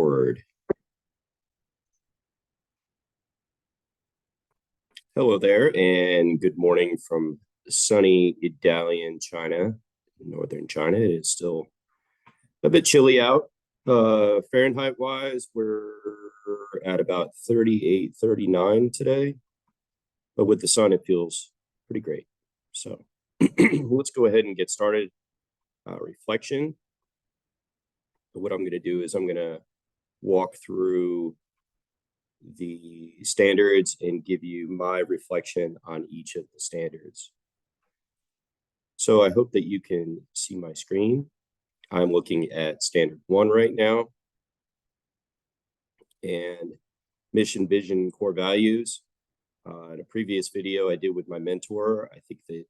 record. Hello there, and good morning from sunny Dalian, China, northern China. It is still a bit chilly out. Fahrenheit wise, we're at about 38, 39 today, but with the sun, it feels pretty great. So let's go ahead and get started. Reflection. What I'm going to do is I'm going to walk through the standards and give you my reflection on each of the standards. So I hope that you can see my screen. I'm looking at standard 1 right now, and mission, vision, core values. In a previous video I did with my mentor, I think that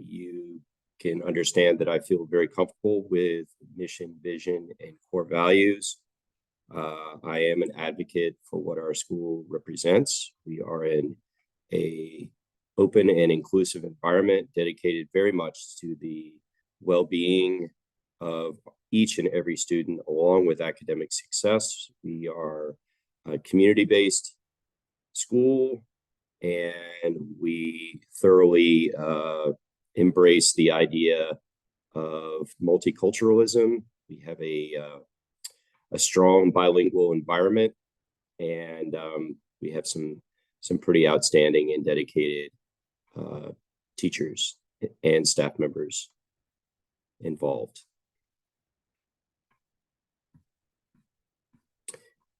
you can understand that I feel very comfortable with mission, vision, and core values. I am an advocate for what our school represents. We are in an open and inclusive environment dedicated very much to the well-being of each and every student, along with academic success. We are a community-based school, and we thoroughly embrace the idea of multiculturalism. We have a strong bilingual environment, and we have some pretty outstanding and dedicated teachers and staff members involved.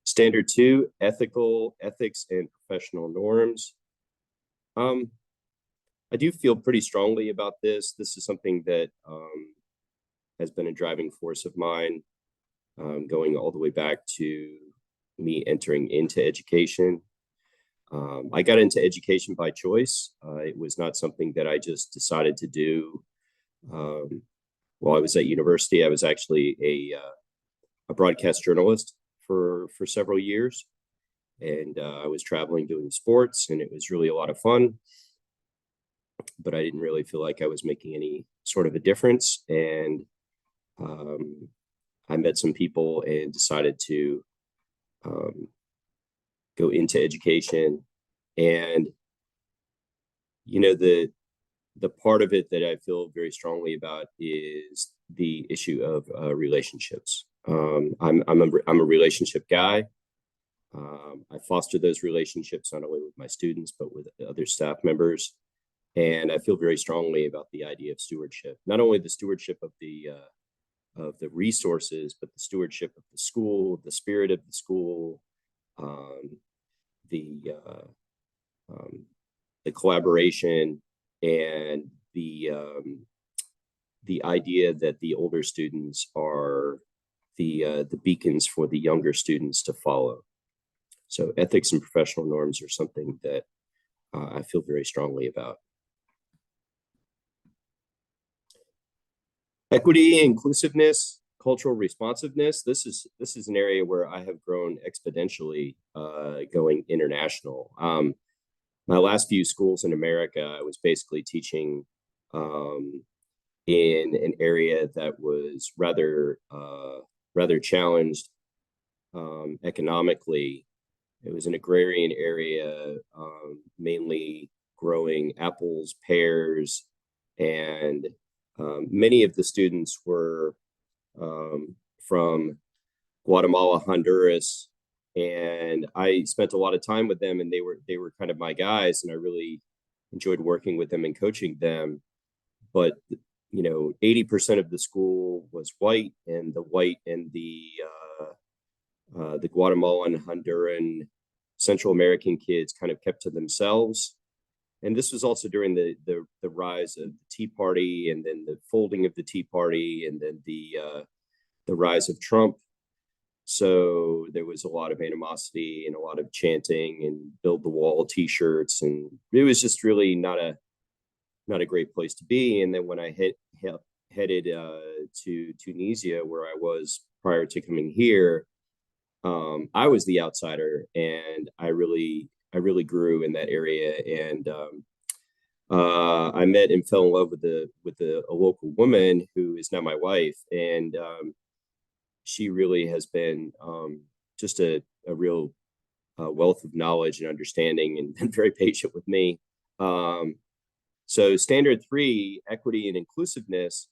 Standard 2, ethics and professional norms. I do feel pretty strongly about this. This is something that has been a driving force of mine, going all the way back to me entering into education. I got into education by choice. It was not something that I just decided to do. While I was at university, I was actually a broadcast journalist for several years, and I was traveling doing sports, and it was really a lot of fun, but I didn't really feel like I was making any sort of a difference. And I met some people and decided to go into education. And the part of it that I feel very strongly about is the issue of relationships. I'm a relationship guy. I foster those relationships not only with my students but with other staff members, and I feel very strongly about the idea of stewardship. Not only the stewardship of the resources, but the stewardship of the school, the spirit of the school, the collaboration, and the idea that the older students are the beacons for the younger students to follow. So ethics and professional norms are something that I feel very strongly about. Equity, inclusiveness, cultural responsiveness. This is an area where I have grown exponentially, going international. My last few schools in America, I was basically teaching in an area that was rather challenged economically. It was an agrarian area, mainly growing apples, pears, and many of the students were from Guatemala, Honduras, and I spent a lot of time with them, and they were kind of my guys, and I really enjoyed working with them and coaching them. But 80% of the school was white, and the white and the Guatemalan, Honduran, Central American kids kind of kept to themselves. And this was also during the rise of the Tea Party, and then the folding of the Tea Party, and then the rise of Trump. So there was a lot of animosity and a lot of chanting and build the wall T-shirts, and it was just really not a great place to be. And then when I headed to Tunisia, where I was prior to coming here, I was the outsider, and I really grew in that area. And I met and fell in love with a local woman who is now my wife, and she really has been just a real wealth of knowledge and understanding, and been very patient with me. So standard 3, equity and inclusiveness,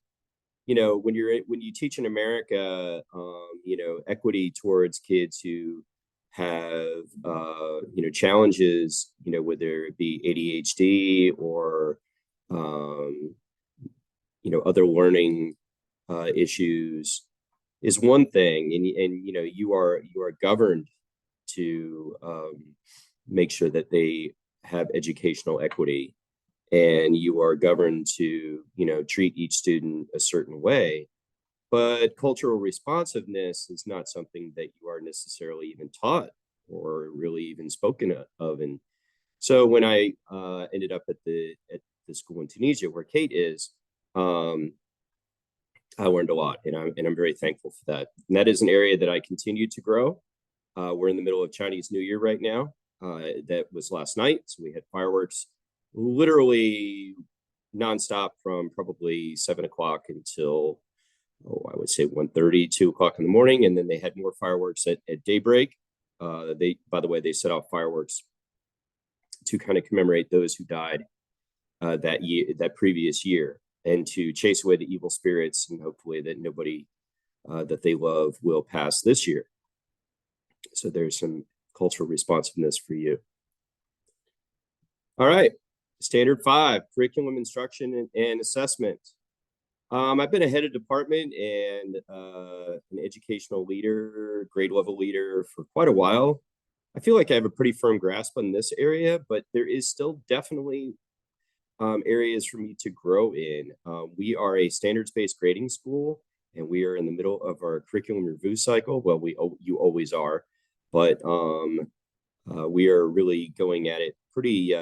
when you teach in America, equity towards kids who have, challenges, whether it be ADHD or, other learning issues is one thing. And you are governed to make sure that they have educational equity, and you are governed to, treat each student a certain way. But cultural responsiveness is not something that you are necessarily even taught or really even spoken of. And so when I ended up at the school in Tunisia where Kate is, I learned a lot, and I'm very thankful for that. And that is an area that I continue to grow. We're in the middle of Chinese New Year right now. That was last night, so we had fireworks literally nonstop from probably 7 o'clock until, I would say 1:30, 2 o'clock in the morning, and then they had more fireworks at daybreak. By the way, they set off fireworks to kind of commemorate those who died that previous year, and to chase away the evil spirits, and hopefully that nobody that they love will pass this year. So there's some cultural responsiveness for you. All right, standard 5, curriculum instruction and assessment. I've been a head of department and an educational leader, grade level leader for quite a while. I feel like I have a pretty firm grasp on this area, but there is still definitely areas for me to grow in. We are a standards-based grading school, and we are in the middle of our curriculum review cycle. Well, you always are, but we are really going at it pretty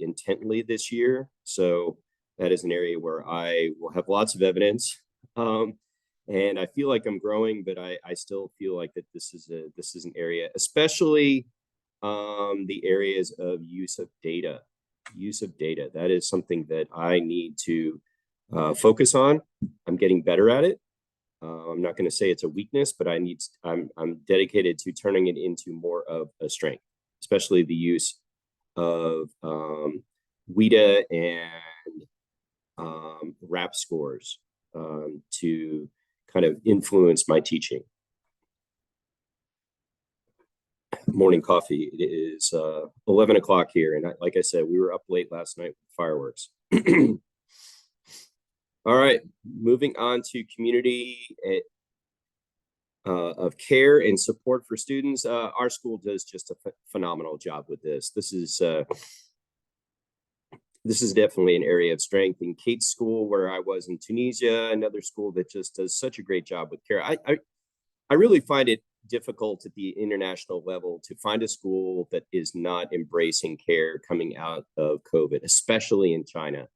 intently this year. So that is an area where I will have lots of evidence, and I feel like I'm growing, but I still feel like that this is an area, especially the areas of use of data. That is something that I need to focus on. I'm getting better at it. I'm not going to say it's a weakness, but I'm dedicated to turning it into more of a strength, especially the use of WIDA and RAP scores to kind of influence my teaching. Morning coffee. It is 11 o'clock here, and like I said, we were up late last night with fireworks. All right, moving on to community of care and support for students. Our school does just a phenomenal job with this. This is definitely an area of strength. In Kate's school, where I was in Tunisia, another school that just does such a great job with care. I really find it difficult at the international level to find a school that is not embracing care coming out of COVID, especially in China.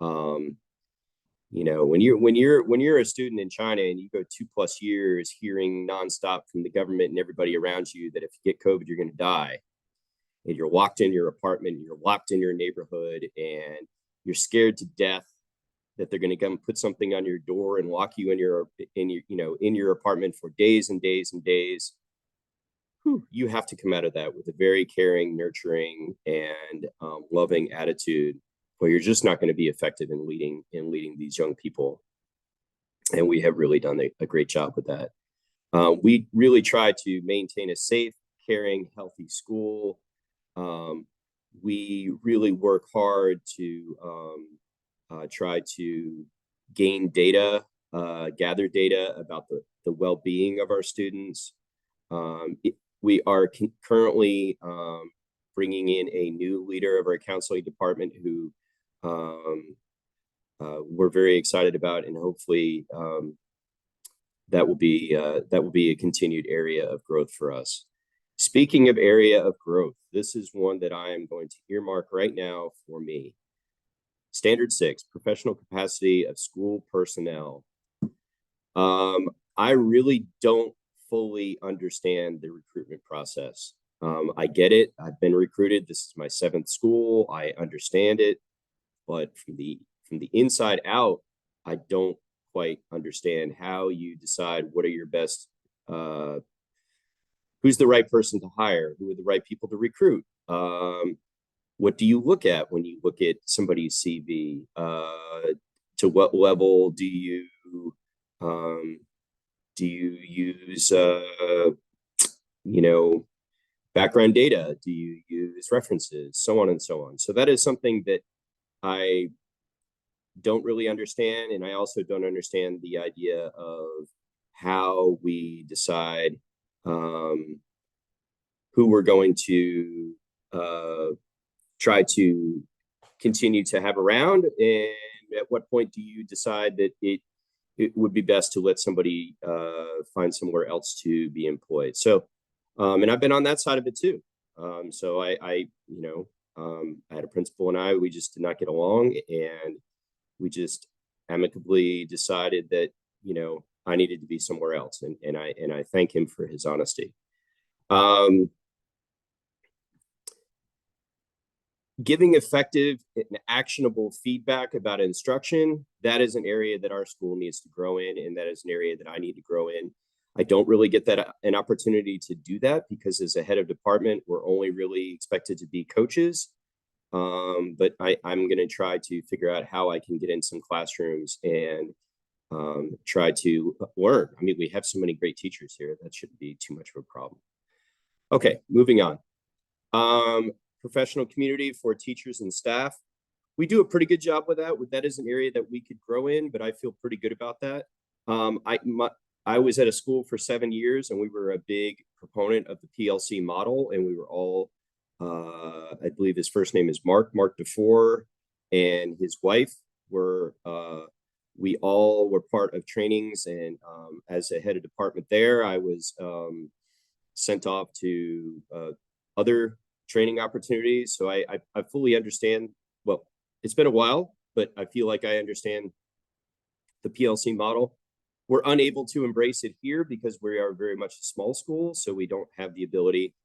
When you're a student in China and you go 2+ years hearing nonstop from the government and everybody around you that if you get COVID, you're going to die, and you're locked in your apartment, you're locked in your neighborhood, and you're scared to death that they're going to come put something on your door and lock you in your apartment for days and days and days. You have to come out of that with a very caring, nurturing, and loving attitude, where you're just not going to be effective in leading these young people. And we have really done a great job with that. We really try to maintain a safe, caring, healthy school. We really work hard to try to gain data, gather data about the well-being of our students. We are currently bringing in a new leader of our counseling department who we're very excited about, and hopefully that will be a continued area of growth for us. Speaking of area of growth, this is one that I am going to earmark right now for me. Standard 6, professional capacity of school personnel. I really don't fully understand the recruitment process. I get it. I've been recruited. This is my 7th school. I understand it. But from the inside out, I don't quite understand how you decide what are your best who's the right person to hire? Who are the right people to recruit? What do you look at when you look at somebody's CV? To what level do you use background data? Do you use references? So on and so on. So that is something that I don't really understand, and I also don't understand the idea of how we decide who we're going to try to continue to have around, and at what point do you decide that it would be best to let somebody find somewhere else to be employed. So, and I've been on that side of it too. So I had a principal and we just did not get along, and we just amicably decided that, I needed to be somewhere else. And I thank him for his honesty. Giving effective and actionable feedback about instruction, that is an area that our school needs to grow in, and that is an area that I need to grow in. I don't really get an opportunity to do that because as a head of department, we're only really expected to be coaches. But I'm going to try to figure out how I can get in some classrooms and try to learn. I mean, we have so many great teachers here. That shouldn't be too much of a problem. Okay, moving on. Professional community for teachers and staff. We do a pretty good job with that. That is an area that we could grow in, but I feel pretty good about that. I was at a school for 7 years, and we were a big proponent of the PLC model, and we were all, I believe his first name is Mark DeFore, and his wife were, we all were part of trainings, and as a head of department there, I was sent off to other training opportunities. So I fully understand, well, it's been a while, but I feel like I understand the PLC model. We're unable to embrace it here because we are very much a small school. So we don't have the ability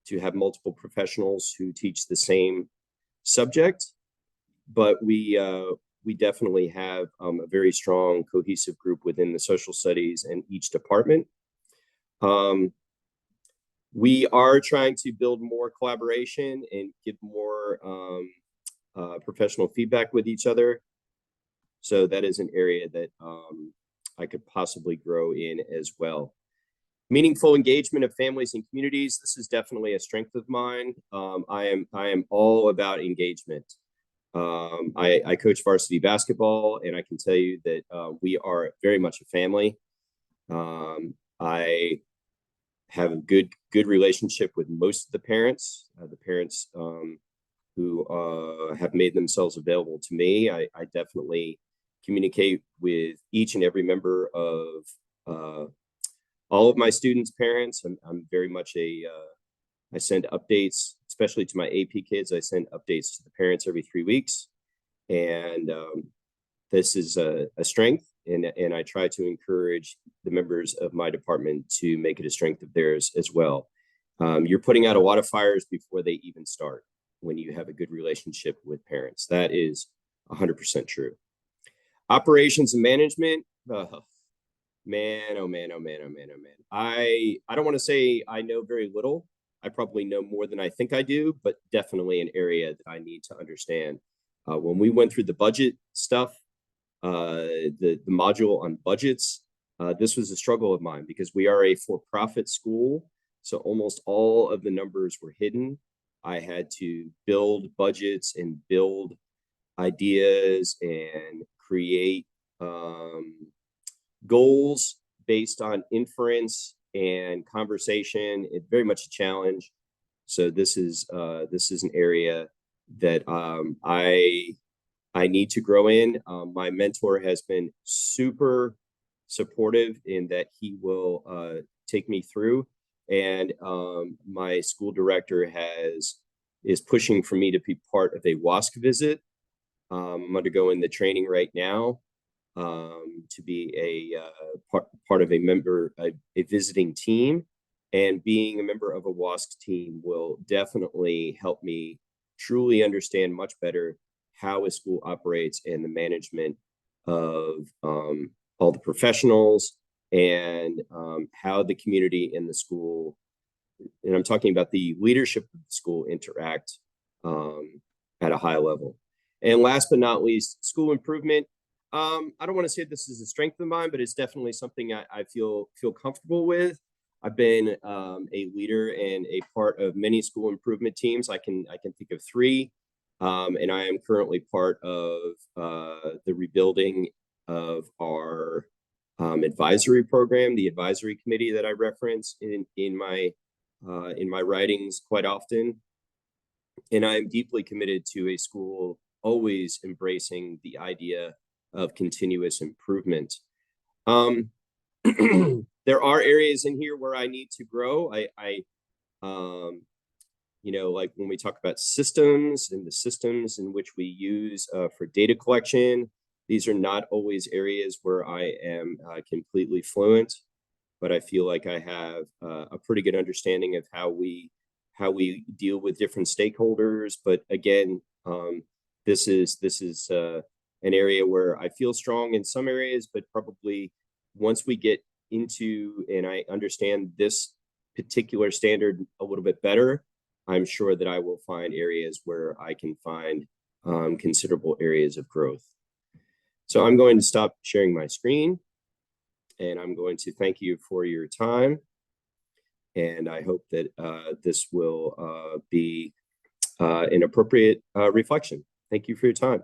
to have multiple professionals who teach the same subject, but we definitely have a very strong cohesive group within the social studies and each department. We are trying to build more collaboration and get more professional feedback with each other. So that is an area that I could possibly grow in as well. Meaningful engagement of families and communities. This is definitely a strength of mine. I am all about engagement. I coach varsity basketball, and I can tell you that we are very much a family. I have a good relationship with most of the parents. Who have made themselves available to me. I definitely communicate with each and every member of all of my students' parents. I'm very much I send updates, especially to my AP kids. I send updates to the parents every 3 weeks. And this is a strength. And I try to encourage the members of my department to make it a strength of theirs as well. You're putting out a lot of fires before they even start when you have a good relationship with parents. That is 100% true. Operations and management. Man, oh man, oh man, oh man, oh man. I don't want to say I know very little. I probably know more than I think I do, but definitely an area that I need to understand. When we went through the budget stuff, the module on budgets, this was a struggle of mine because we are a for-profit school. So almost all of the numbers were hidden. I had to build budgets and build ideas and create goals based on inference and conversation. It's very much a challenge. So this is an area that I need to grow in. My mentor has been super supportive in that he will take me through. And my school director is pushing for me to be part of a WASC visit. I'm undergoing the training right now to be a part of a member, a visiting team. And being a member of a WASC team will definitely help me truly understand much better how a school operates and the management of all the professionals, and how the community and the school, and I'm talking about the leadership of the school, interact at a high level. And last but not least, school improvement. I don't want to say this is a strength of mine, but it's definitely something I feel comfortable with. I've been a leader and a part of many school improvement teams. I can think of 3, and I am currently part of the rebuilding of our advisory program, the advisory committee that I reference in my writings quite often. And I am deeply committed to a school always embracing the idea of continuous improvement. There are areas in here where I need to grow. You know, like when we talk about systems and the systems in which we use for data collection, these are not always areas where I am completely fluent, but I feel like I have a pretty good understanding of how we deal with different stakeholders. But again, this is an area where I feel strong in some areas, but probably once we get into and I understand this particular standard a little bit better, I'm sure that I will find areas where I can find considerable areas of growth. So I'm going to stop sharing my screen, and I'm going to thank you for your time. And I hope that this will be an appropriate reflection. Thank you for your time.